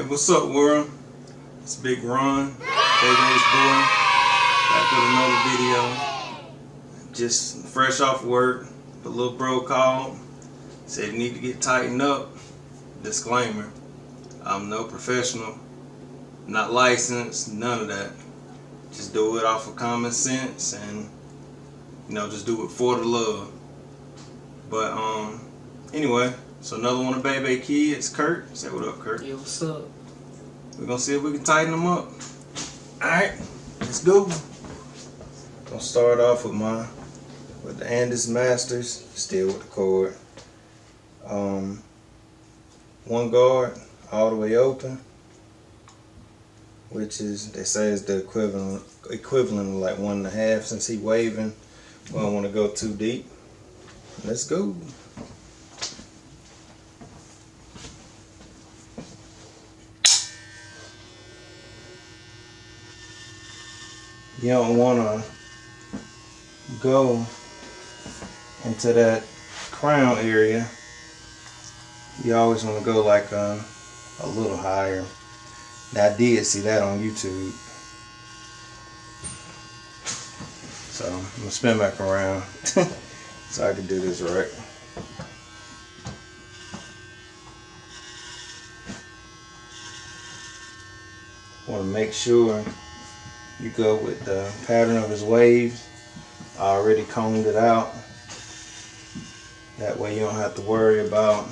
What's up, world? It's Big Ron, Baby's boy, back with another video. Just fresh off work, the little bro called, said you need to get tightened up. Disclaimer, I'm no professional, not licensed, none of that. Just do it off of common sense and, just do it for the love. But, anyway, so another one of Baby kids, Kurt. Say what up, Kurt. Yo, what's up? We're gonna see if we can tighten them up. Alright, let's go. Gonna start off with the Andis Masters, still with the cord. One guard all the way open, which is, they say, is the equivalent of like 1.5. Since he waving, we don't want to go too deep. Let's go. You don't want to go into that crown area. You always want to go like a little higher. Now, I did see that on YouTube. So I'm going to spin back around so I can do this right. Want to make sure you go with the pattern of his waves. I already combed it out. That way you don't have to worry about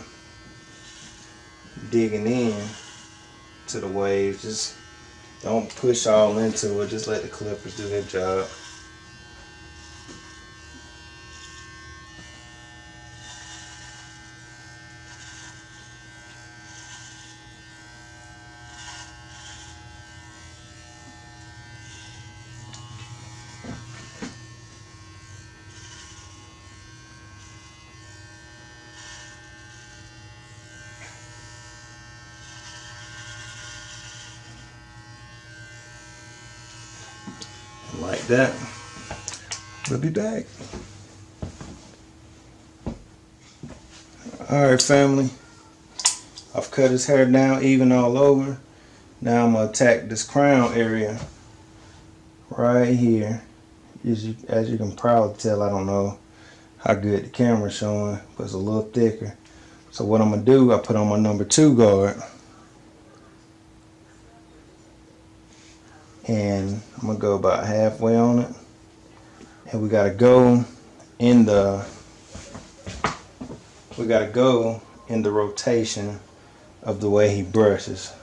digging in to the waves. Just don't push all into it. Just let the clippers do their job. Like that. We'll be back. Alright, family. I've cut his hair down even all over. Now I'm going to attack this crown area right here. As you can probably tell, I don't know how good the camera's showing, but it's a little thicker. So what I'm going to do, I put on my number 2 guard. And I'm gonna go about halfway on it, and we gotta go in the rotation of the way he brushes.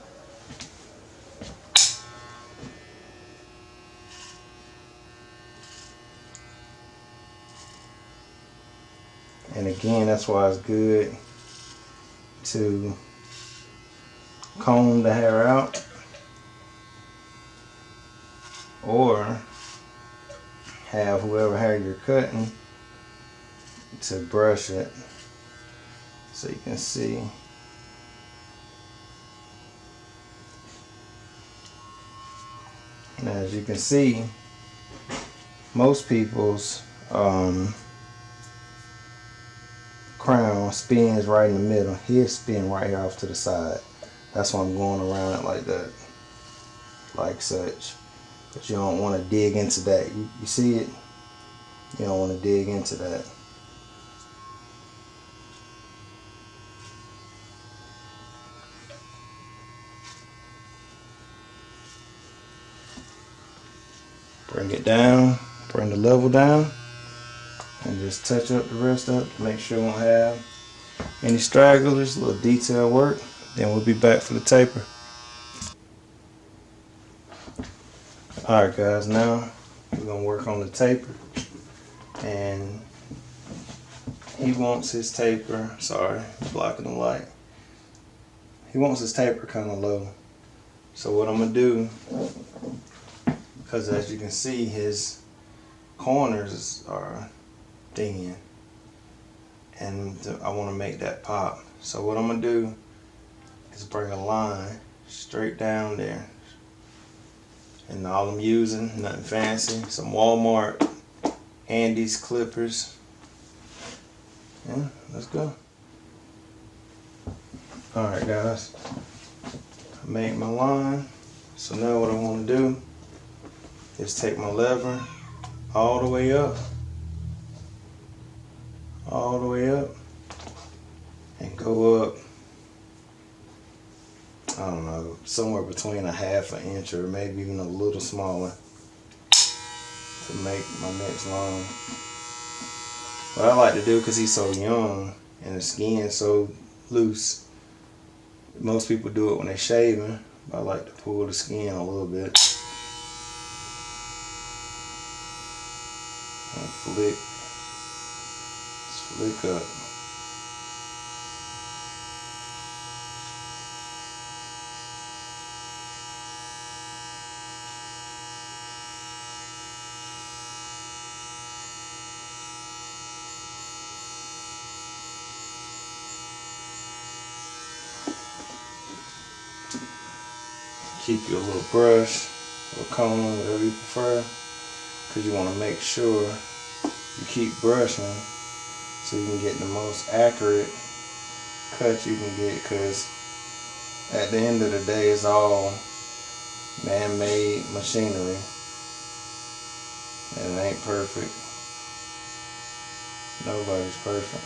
And again, that's why it's good to comb the hair out, or have whoever hair you're cutting to brush it so you can see. Now, as you can see, most people's crown spins right in the middle. His spin right here off to the side. That's why I'm going around it like that, like such. But you don't want to dig into that. You see it? You don't want to dig into that. Bring it down, bring the level down, and just touch up the rest of it. Make sure we don't have any stragglers, a little detail work. Then we'll be back for the taper. Alright guys, now we're going to work on the taper, and he wants his taper, sorry, blocking the light. He wants his taper kind of low. So what I'm going to do, because as you can see his corners are thin, and I want to make that pop. So what I'm going to do is bring a line straight down there. And all I'm using, nothing fancy, some Walmart Andis clippers. Yeah, let's go. Alright guys, I made my line. So now what I want to do is take my lever all the way up, and go up, I don't know, somewhere between a half an inch or maybe even a little smaller to make my next line. What I like to do, because he's so young and the skin's so loose, most people do it when they're shaving, but I like to pull the skin a little bit and flick up. Keep your little brush or comb, whatever you prefer, because you want to make sure you keep brushing so you can get the most accurate cut you can get, because at the end of the day it's all man-made machinery and it ain't perfect. Nobody's perfect.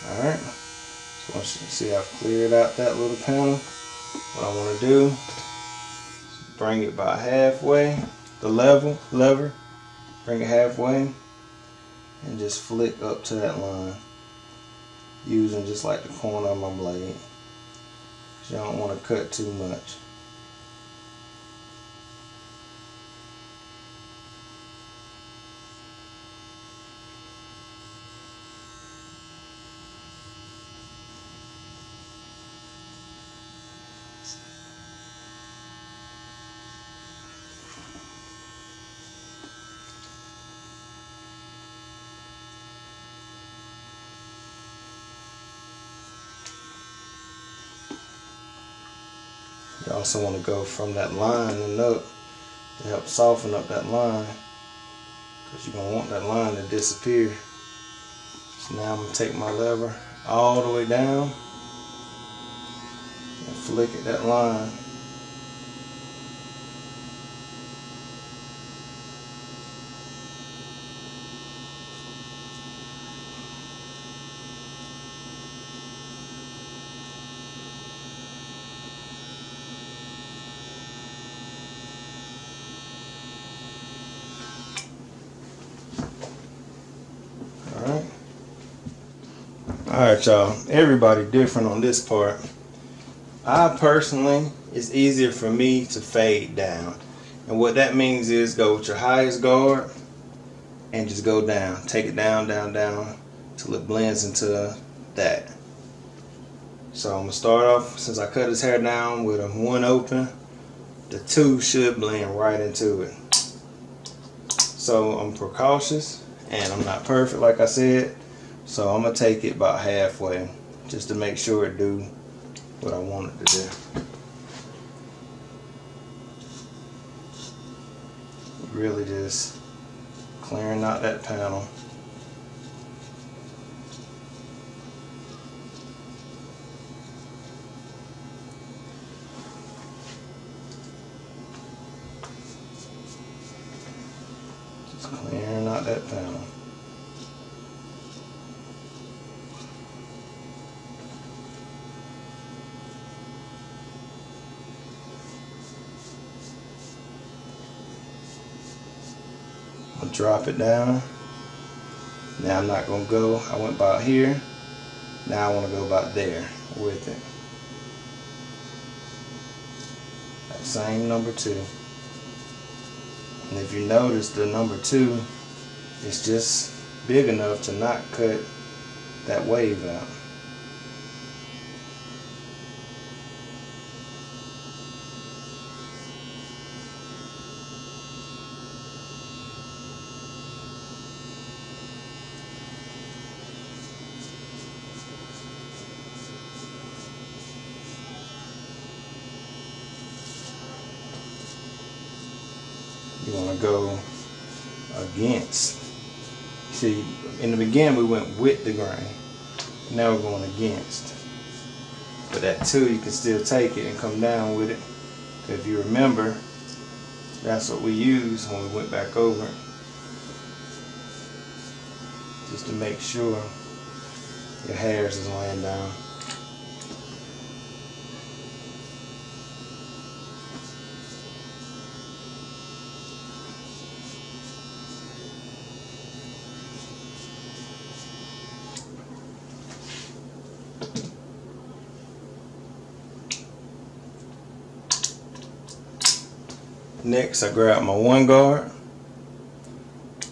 Alright, so once you see I've cleared out that little panel, what I want to do is bring it about halfway, the lever, bring it halfway, and just flick up to that line, using just like the corner of my blade, because you don't want to cut too much. You also want to go from that line and up to help soften up that line, because you're going to want that line to disappear. So now I'm going to take my lever all the way down and flick at that line. Alright y'all, everybody different on this part. I personally, it's easier for me to fade down. And what that means is go with your highest guard and just go down. Take it down, down, down till it blends into that. So I'm going to start off, since I cut his hair down with a 1 open, the 2 should blend right into it. So I'm precautious and I'm not perfect like I said. So I'm going to take it about halfway just to make sure it do what I want it to do. Really just clearing out that panel. Just clearing out that panel. Drop it down. Now I'm not going to go, I went about here, now I want to go about there with it. That same number 2. And if you notice, the number 2 is just big enough to not cut that wave out. you want to go against. See, in the beginning we went with the grain. Now we're going against. But that 2, you can still take it and come down with it. If you remember, that's what we used when we went back over it. Just to make sure your hairs is laying down. Next, I grab my 1 guard,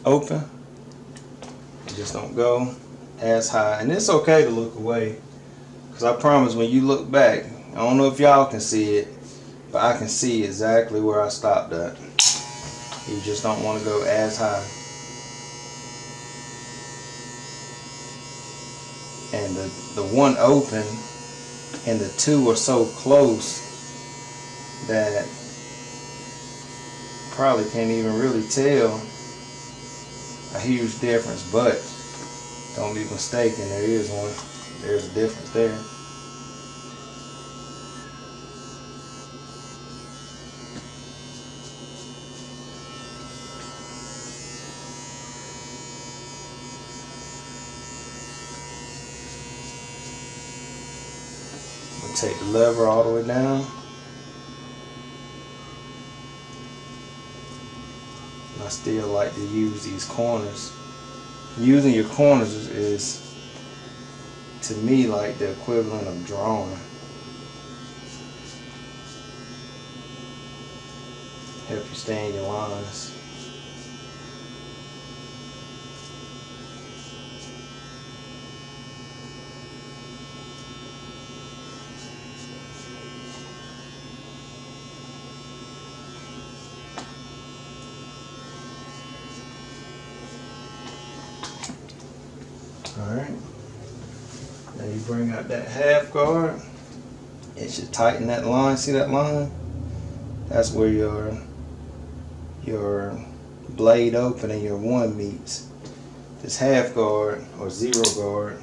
open. Just don't go as high. And it's okay to look away, because I promise when you look back, I don't know if y'all can see it, but I can see exactly where I stopped at. You just don't want to go as high. And the 1 open and the 2 are so close that probably can't even really tell a huge difference, but don't be mistaken, there is one. There's a difference there. I'm gonna take the lever all the way down. I still like to use these corners. Using your corners is to me like the equivalent of drawing. Help you stay in your lines. Alright, now you bring out that 1/2 guard. It should tighten that line. See that line? That's where your blade open and your 1 meets. This 1/2 guard or 0 guard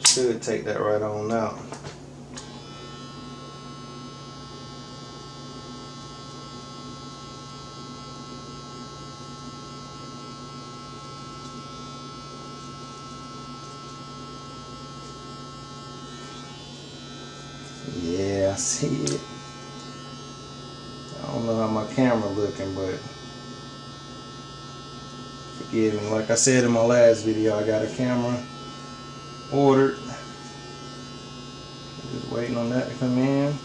should take that right on out. Yeah, I see it. I don't know how my camera looking, but forgive me. Like I said in my last video, I got a camera ordered. Just waiting on that to come in.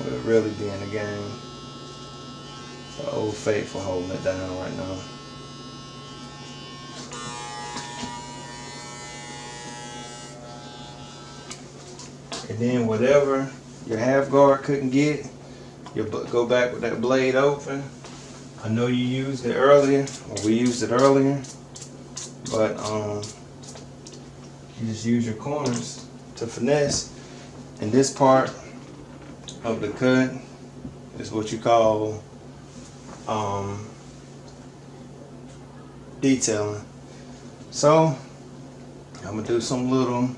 We'll really be in the game. The Old Faithful holding it down right now. And then whatever your 1/2 guard couldn't get, you go back with that blade open. I know you used it earlier, or we used it earlier, but you just use your corners to finesse. And this part of the cut is what you call detailing. So I'm gonna do some little,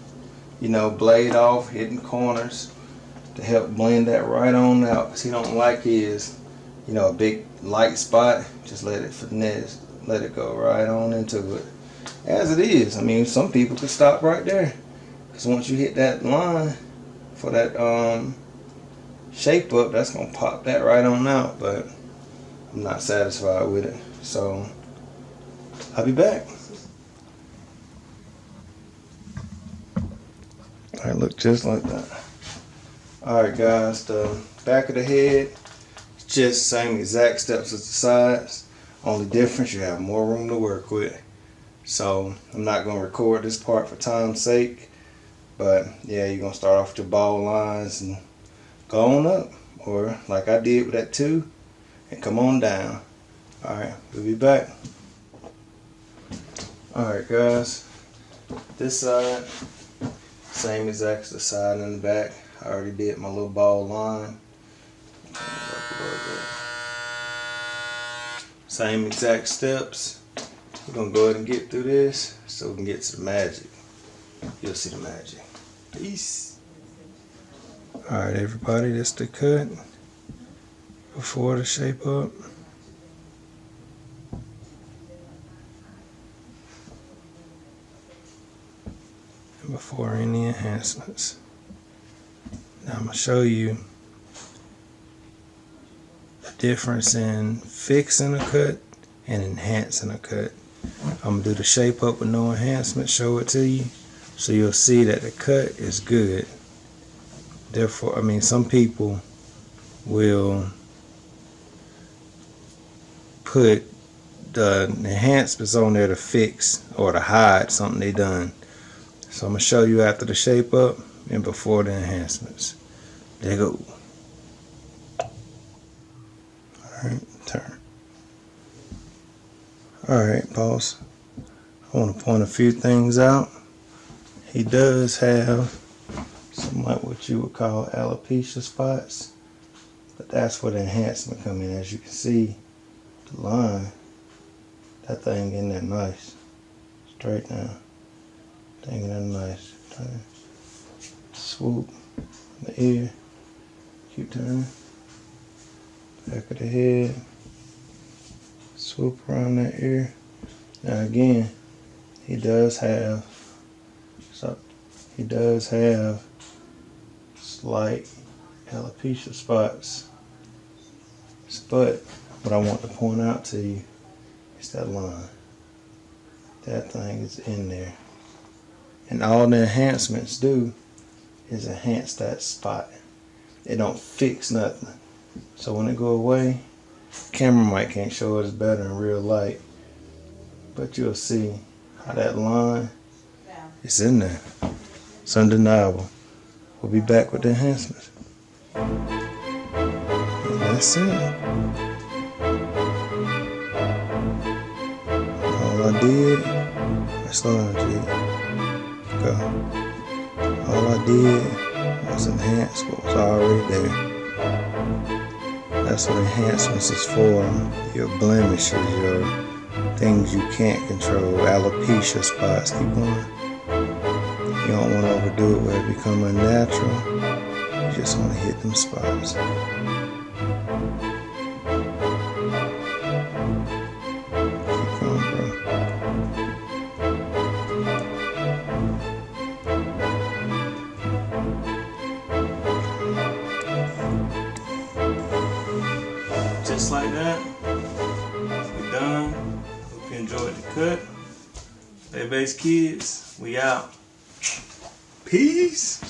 blade off, hitting corners to help blend that right on out, because he don't like his, a big light spot. Just let it finesse, let it go right on into it as it is. I mean, some people could stop right there, because once you hit that line for that shape up, that's gonna pop that right on out. But I'm not satisfied with it, so I'll be back. Alright, look just like that. Alright guys, the back of the head, just same exact steps as the sides. Only difference, you have more room to work with. So I'm not going to record this part for time's sake. But yeah, you're going to start off with your ball lines and go on up. Or like I did with that 2, and come on down. Alright, we'll be back. Alright guys, this side, same exact as the side and the back. I already did my little ball line. Turn it up a little bit. Same exact steps. We're gonna go ahead and get through this so we can get to the magic. You'll see the magic. Peace. Alright everybody, this the cut before the shape up. And before any enhancements. Now I'm gonna show you the difference in fixing a cut and enhancing a cut. I'm gonna do the shape up with no enhancement, show it to you, so you'll see that the cut is good. Therefore, I mean, some people will put the enhancements on there to fix or to hide something they done. So I'm gonna show you after the shape up and before the enhancements. There you go. Alright, turn. Alright, boss. I want to point a few things out. He does have something like what you would call alopecia spots, but that's where the enhancement come in. As you can see, the line, that thing in there nice. Straight down. Thing in there nice. Turn. Swoop. The ear. Keep turning. Back of the head. Swoop around that ear. Now again, he does have slight alopecia spots. But what I want to point out to you is that line. That thing is in there. And all the enhancements do is enhance that spot. They don't fix nothing. So when it go away, camera mic can't show it as better in real light. But you'll see how that line is in there. It's undeniable. We'll be back with the enhancements. And that's it. All I did, slow down, G. Go. All I did was enhance what was already there. That's what enhancements is for. Your blemishes, your things you can't control, alopecia spots. Keep going. You don't want to overdo it where it become unnatural. You just want to hit them spots. Keep going, bro. Just like that, we're done. Hope you enjoyed the cut. Baby's kids, we out. Peace.